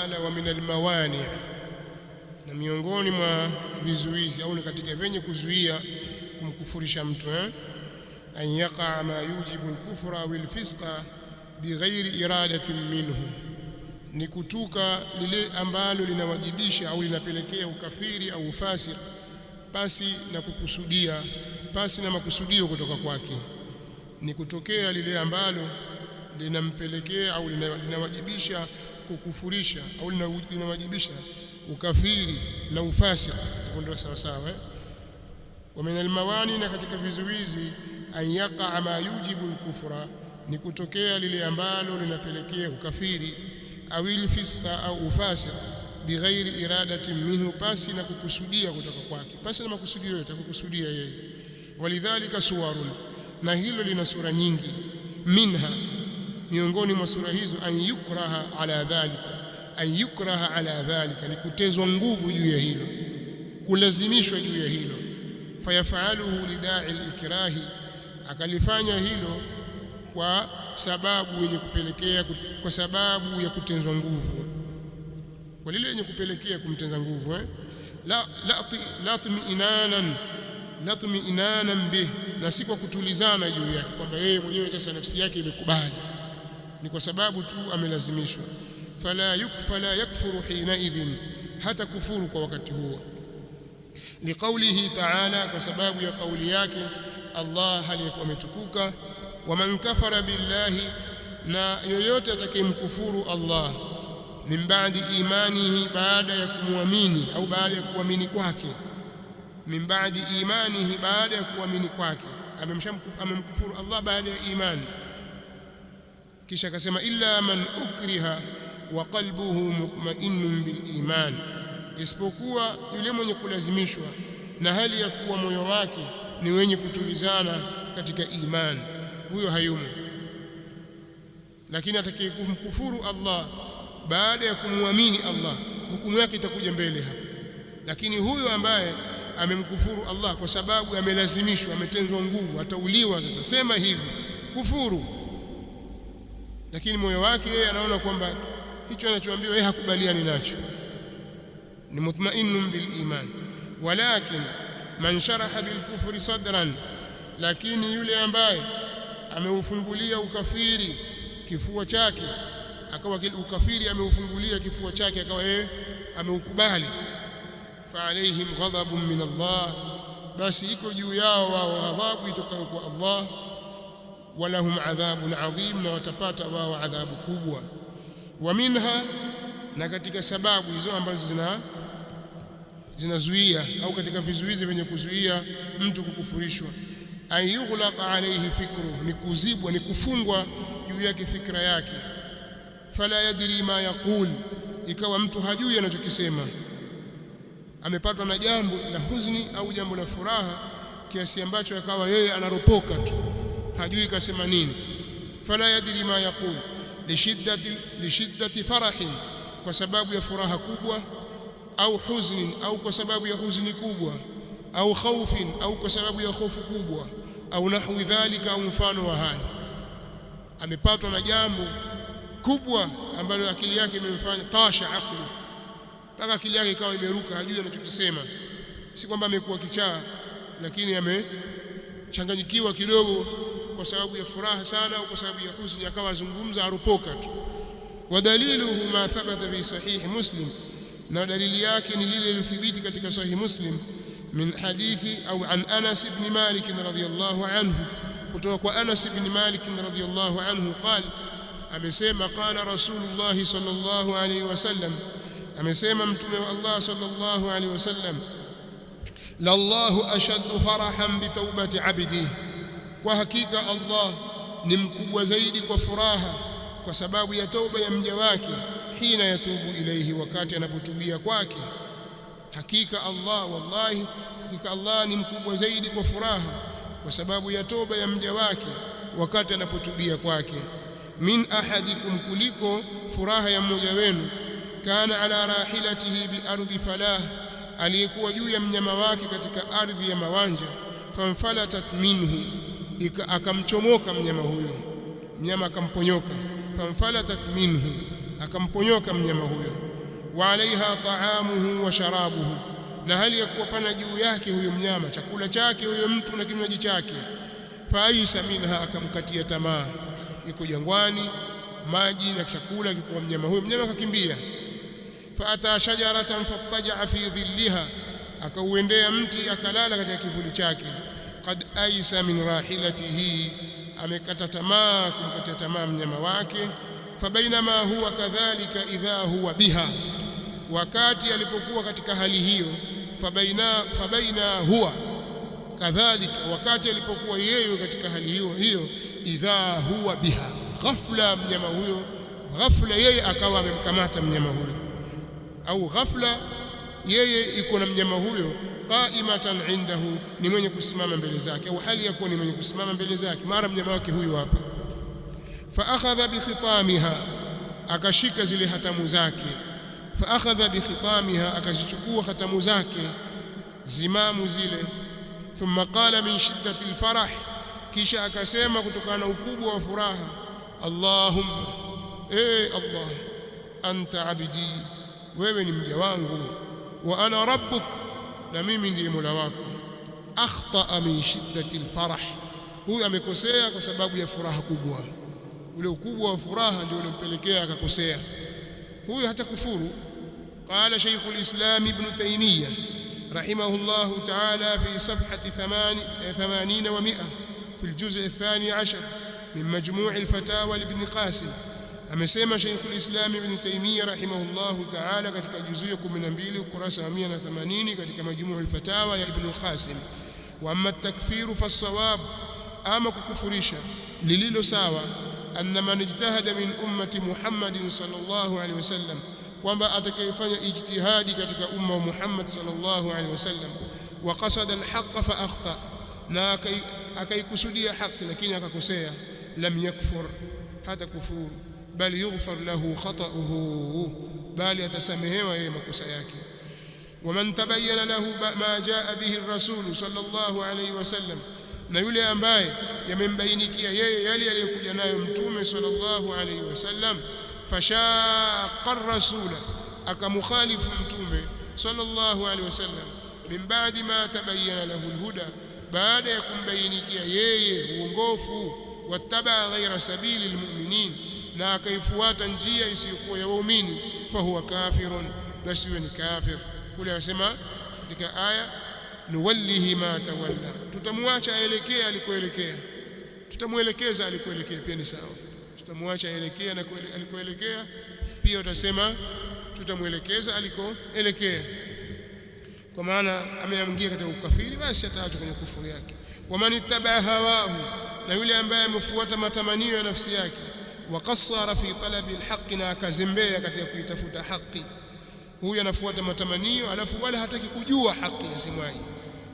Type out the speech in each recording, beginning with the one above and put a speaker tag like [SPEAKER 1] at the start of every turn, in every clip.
[SPEAKER 1] ta'ala wa minal mawani, na miongoni mwa vizuizi au ni katika venye kuzuia kumkufurisha mtu an yaqa ma yujibu al-kufra wal fisqa bighairi iradatin minhu, ni kutuka lile ambalo linawajibisha au linapelekea ukafiri au ufasik pasi na kukusudia, pasi na makusudio kutoka kwake. Ni kutokea lile ambalo linampelekea au linawajibisha kukufurisha au linawajibisha ukafiri na ufasik, ndio sawa sawa. Wa min almawani, na katika vizuizi an yaqa ma yujibu al-kufra, ni kutokea lile ambalo linapelekea ukafiri au al-fisqa au ufasik bighairi iradatin minhu, pasi na kukusudia kutoka kwake, pasi na makusudio yote kukusudia yeye. Walidhalika suwarun, na hilo lina sura nyingi. Minha, miongoni mwa sura hizo, an yukraha ala dhalika, ni kutezwa nguvu juu ya hilo, kulazimishwa juu ya hilo. Fayafaluhu lidai al-ikrahi, akalifanya hilo kwa sababu yenye kupelekea, kwa sababu ya kutenzwa nguvu, kwa lile lenye kupelekea kumtenza nguvu. Latmi inanan bih, na si kwa kutulizana juu yake kwamba yeye mwenyewe sasa nafsi yake imekubali, ni kwa sababu tu amelazimishwa. Fala yakfuru hina idhin, hata kufuru kwa wakati huo. Liqaulihi ta'ala, kwa sababu ya kauli yake Allah aliyekuwa ametukuka, waman kafara billahi, na yoyote atakayemkufuru Allah, min ba'di imanihi, baada ya kumwamini au baada ya kuamini kwake, min ba'di imanihi, baada ya kuamini kwake, amemkufuru Allah baada ya imani. Kisha akasema illa man ukriha wa qalbuhu mutma'innun bil iman, isipokuwa yule mwenye kulazimishwa na hali ya kuwa moyo wake ni wenye kutulizana katika imani, huyo hayumo. Lakini atakayemkufuru Allah baada ya kumwamini Allah, hukumu yake itakuja mbele hapa. Lakini huyo ambaye amemkufuru Allah kwa sababu amelazimishwa, ametenzwa nguvu, atauliwa. Sasa sema hivi, kufuru, lakini moyo wake yeye anaona kwamba hicho anachoambiwa yeye hakubaliani nacho, ni mutma'innun bil iman. Walakin man sharaha bil kufri sadran, lakini yule ambaye ameufungulia ukafiri kifua chake, akawa ukafiri ameufungulia kifua chake, akawa yeye ameukubali, fa alaihim ghadabun min Allah, basi iko juu yao wao adhabu itokayo kwa Allah. Walahum adhabun adhim, na watapata wao adhabu kubwa. Wa minha, na katika sababu hizo ambazo zinazuia au katika vizuizi vyenye kuzuia mtu kukufurishwa, an yughlaqa alayhi fikru, ni kuzibwa, ni kufungwa juu yake fikra yake. Fala yadri ma yaqul, ikawa mtu hajui anachokisema, amepatwa na jambo la huzuni au jambo la furaha kiasi ambacho akawa yeye anaropoka tu, hajui kasema nini. Fala yadri ma yaqul lishiddati farahin, kwa sababu ya furaha kubwa, au huznin, au kwa sababu ya huzuni kubwa, au khawfin, au kwa sababu ya hofu kubwa, au nahwi dhalika, au mfano wa hayo. Amepatwa na jambo kubwa ambalo akili yake imemfanya tasha akli, mpaka akili yake ikawa imeruka, hajui anachokisema. Si kwamba amekuwa kichaa, lakini amechanganyikiwa kidogo kwa sababu ya furaha sana au kwa sababu ya huzuni, akawa azungumza aropoka tu. Wadaliluhu ma thabata fi sahih Muslim, na dalili yake ni lile lilothibiti katika sahih Muslim, min hadithi au an Anas ibn Malik radhiyallahu anhu, kutoka kwa Anas ibn Malik radhiyallahu anhu qala, amesema qala Rasulullah sallallahu alayhi wasallam, amesema mtume wa Allah sallallahu alayhi wasallam, lallahu ashaddu farahan bi taubati abdihi, kwa hakika Allah ni mkubwa zaidi kwa furaha kwa sababu ya tauba ya mja wake, hina yatubu ilayhi, wakati anapotubia kwake. Hakika Allah, wallahi, hakika Allah ni mkubwa zaidi kwa furaha kwa sababu ya toba ya mja wake wakati anapotubia kwake. Min ahadikum, kuliko furaha ya mmoja wenu, kana ala rahilatihi bi ardhi falah, aliyekuwa juu ya mnyama wake katika ardhi ya mawanja, famfalatat minhu, akamchomoka mnyama huyo, mnyama akamponyoka. Famfalatat minhu, akamponyoka mnyama huyo. wa alaiha ta'amuhu wa sharabuhu, na hali ya kuwa pana juu yake huyo mnyama chakula chake huyo mtu na kinywaji chake. Faisa minha, akamkatia tamaa, yuko jangwani, maji na chakula kiko mnyama huyo, mnyama akakimbia. Faata shajaratan fattaja fi dhilliha, akauendea mti akalala katika kivuli chake. Qad aisa min rahilatihi, amekata tamaa, kumkatia tamaa mnyama wake. Fabainama huwa kadhalika idha huwa biha, wakati alipokuwa katika hali hiyo, fabaina huwa kadhalika, wakati alipokuwa yeye katika hali hiyo, idha huwa biha, ghafla mnyama huyo, ghafla yeye akawa amemkamata mnyama huyo, au ghafla yeye iko na mnyama huyo, qaimatan indahu, ni mwenye kusimama mbele zake, au hali yakuwa ni mwenye kusimama mbele zake, mara mnyama wake huyo hapa. Fa akhadha bi khitamiha, akashika zile hatamu zake. Fa akhadha bi khitamiha, akazichukua hatamu zake, zimamu zile. Thumma qala min shiddati alfarah, kisha akasema kutokana na ukubwa wa furaha, Allahumma, Allah, anta abdi, wewe ni mja wangu, wa ana rabbuk, na mimi ndiye mola wako. Akhtaa min shiddati alfarah, huyu amekosea kwa sababu ya furaha kubwa. Ule ukubwa wa furaha ndio ulimpelekea akakosea. Huyu hata kufuru. Qala Shaykhul Islam Ibn Taymiyyah rahimahullah ta'ala fi safhati 80 wa 100 fi al-juz' ath-thani 'ashar min majmu' al-fatawa Ibn Qasim, amesema Shaykhul Islam Ibn Taymiyyah rahimahullah ta'ala katika juzu ya 12 ukurasa wa 180 katika majmu' al-fatawa ya Ibn Qasim, wa amma at-takfir fa as-sawab, ama kukufurisha lililo sawa, anna man ijtahada min ummati Muhammadin sallallahu alaihi wasallam, kwamba atakayefanya ijtihadi katika umma wa Muhammad sallallahu alaihi wasallam, wa qasada alhaq fa akhta, na akaikusudia haki lakini akakosea, lam yakfur, hata kufuru, bali yughfar lahu khata'uhu, bali atasamehewa yeye makosa yake. Waman tabayyana lahu ma jaa bihi ar-rasul sallallahu alaihi wasallam, na yule ambaye yamembainikia yeye yale aliyokuja nayo mtume sallallahu alaihi wasallam, fashaqa ar-rasula, akamukhalifu mtume sallallahu alaihi wasallam, min ba'di ma tabayyana lahu al-huda, baada ya kumbainikia yeye uongofu, wattaba ghayra sabili al-mu'minin, na akaifuata njia isiyokuwa ya waumini, fahuwa kafirun, basi ni kafir. Kule anasema katika aya, nuwallihi ma tawalla, tutamwacha aelekee alikoelekea, tutamuelekeza alikoelekea, pia ni sawa. Tutamwacha aelekea na alikoelekea, pia utasema tutamuelekeza alikoelekea, kwa maana ameamgia katika ukafiri, basi ataachwa kwenye kufuru yake. Waman ittaba hawahu, na yule ambaye amefuata matamanio ya nafsi yake, waqassara fi talabi alhaq, na akazembea katika kuitafuta haki, huyu anafuata matamanio alafu wala hataki kujua haki yasemwaje,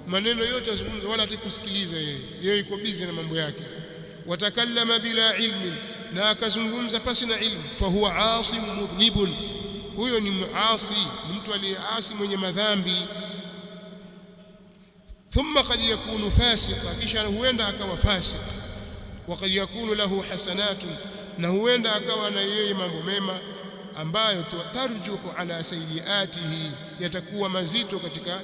[SPEAKER 1] maneno yote yazungumza wala hataki kusikiliza, yeye yuko busy na mambo yake. Watakallama bila ilmin, na akazungumza pasi na ilmu, fahuwa asim mudhnibun, huyo ni muasi, ni mtu aliyeasi mwenye madhambi. Thumma qad yakunu fasiqa, kisha huenda akawa fasik. Wa qad yakunu lahu hasanatun, na huenda akawa na yeye mambo mema ambayo tarjuhu ala sayyiatihi, yatakuwa mazito katika,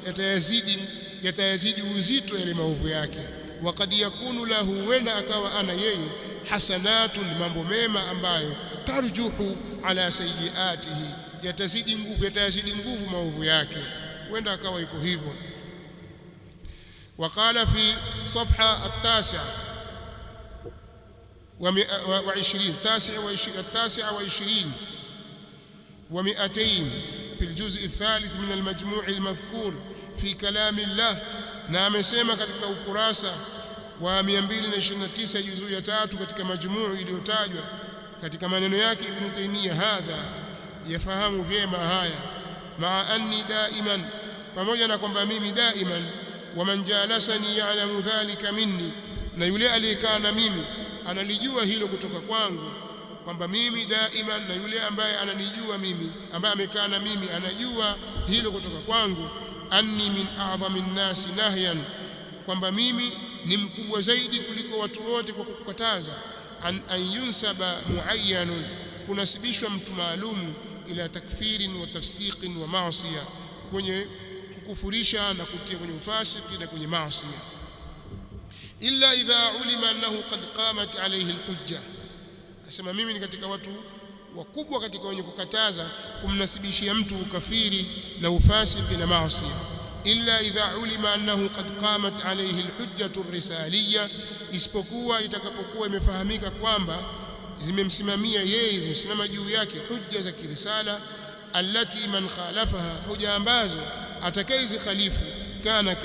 [SPEAKER 1] yatayazidi uzito yale maovu yake. Wa qad yakunu lahu, huenda akawa ana yeye hasanatun, mambo mema ambayo tarjuhu ala sayyiatihi, yatayazidi nguvu maovu yake, huenda akawa iko hivyo. وقال في صفحة 29 و200 في الجزء الثالث من المجموع المذكور في كلام الله، na amesema katika ukurasa wa 229 juzuu ya 3 katika majmuu iliyotajwa katika maneno yake Ibn Taymiyyah, hadha, yafahamu vyema haya, maa anni daiman, pamoja na kwamba mimi daiman, waman jalasani ya'lamu dhalika minni, na yule aliyekaa na mimi analijua hilo kutoka kwangu, kwamba mimi daiman, na yule ambaye ananijua mimi, ambaye amekaa na mimi anajua hilo kutoka kwangu, anni min a'dhami nnasi nahyan, kwamba mimi ni mkubwa zaidi kuliko watu wote kwa kukataza, an yunsaba muayyanun, kunasibishwa mtu maalum, ila takfirin wa tafsiqin wa ma'siyah, kwenye kukufurisha na kutia kwenye ufasiki na kwenye maasi. Illa idha ulima annahu qad qamat alayhi alhujja, asema mimi ni katika watu wakubwa katika wenye kukataza kumnasibishia mtu ukafiri na ufasiki na maasi. Illa idha ulima annahu qad qamat alayhi alhujjatu ar-risaliyya, isipokuwa itakapokuwa imefahamika kwamba zimemsimamia yeye, zimesimama juu yake hujja za kirisala, allati man khalafaha, hoja ambazo atakaye khalifu kana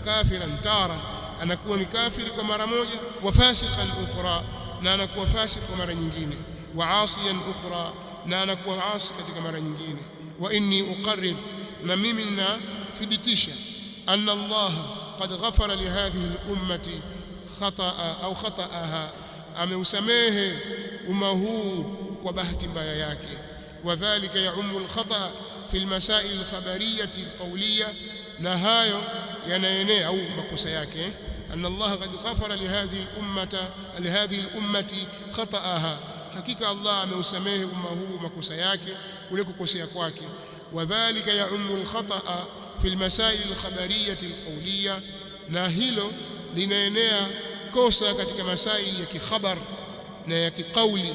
[SPEAKER 1] kafiran tara, anakuwa ni kafiri kwa mara moja, wa fasiqan ukhra, na anakuwa fasik kwa mara nyingine, wa asiyan ukhra, na anakuwa asi katika mara nyingine. Wa inni uqarrir, na mimi ninathibitisha, anna Allah qad ghafara li hadhihi al-ummati khata'a au khata'aha, ameusamehe umma huu kwa bahati mbaya yake. Wadhālika ya'ummu al-khata' fi al-masail al-khabariyah al-qawliyah, na hayo yanaenea au makosa yake. Anna Allah qad ghafara li hadhihi al-ummati khata'aha, hakika Allah ameusamehe umma huu makosa yake kule kukosea kwake. Wadhālika ya'ummu al-khata'a fi al-masail al-khabariyah al-qawliyah, na hilo linaenea kosa katika masaili ya kikhabar na ya kiqauli,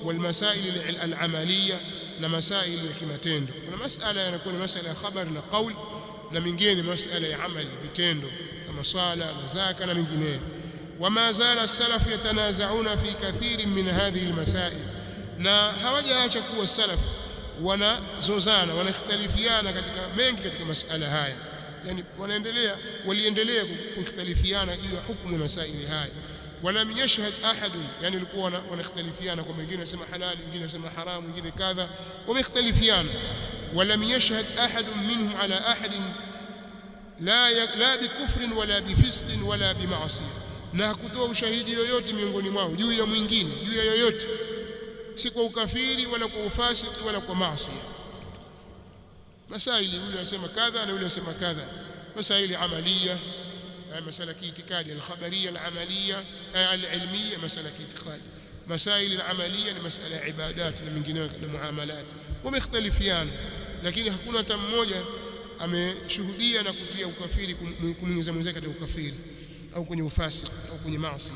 [SPEAKER 1] wal masail al-amaliyah, na masaili ya kimatendo. Kuna masala yanakuwa ni masala ya khabar na qaul, na mingine masala ya amali, vitendo kama swala na zaka na mingineyo. Wama zala as-salaf yatanazauna fi kathirin min hadhihi al-masail, na hawajaacha kuwa salaf wanazozana, wanakhtalifiana katika mengi katika masala haya, yani waliendelea kukhtalifiana juu ya hukumu ya masaili haya. Walam yashhad ahad, yani walikuwa wanakhtalifiana, kwa wengine wanasema halali, wengine wanasema haramu, wengine kadha, wamekhtalifiana. Walam yashhad ahad minhum ala ahad la bikufrin wala bifisqin wala bima'siyah, na hakutoa ushahidi yoyote miongoni mwao juu ya mwingine, juu ya yoyote, si kwa ukafiri wala kwa ufasiki wala kwa maasi. Masaili yule anasema kadha na yule anasema kadha, masaili amaliya, مسألة اعتقاد الخبرية العملية العلمية، مسألة اعتقاد. مسائل العملية لمسألة عبادات من جنات المعاملات، ومختلفيان، lakini hakuna hata mmoja ameshuhudia na kutia ukafiri kumwingiza mwenzake katika ukafiri au kwenye ufasiki au kwenye maasi.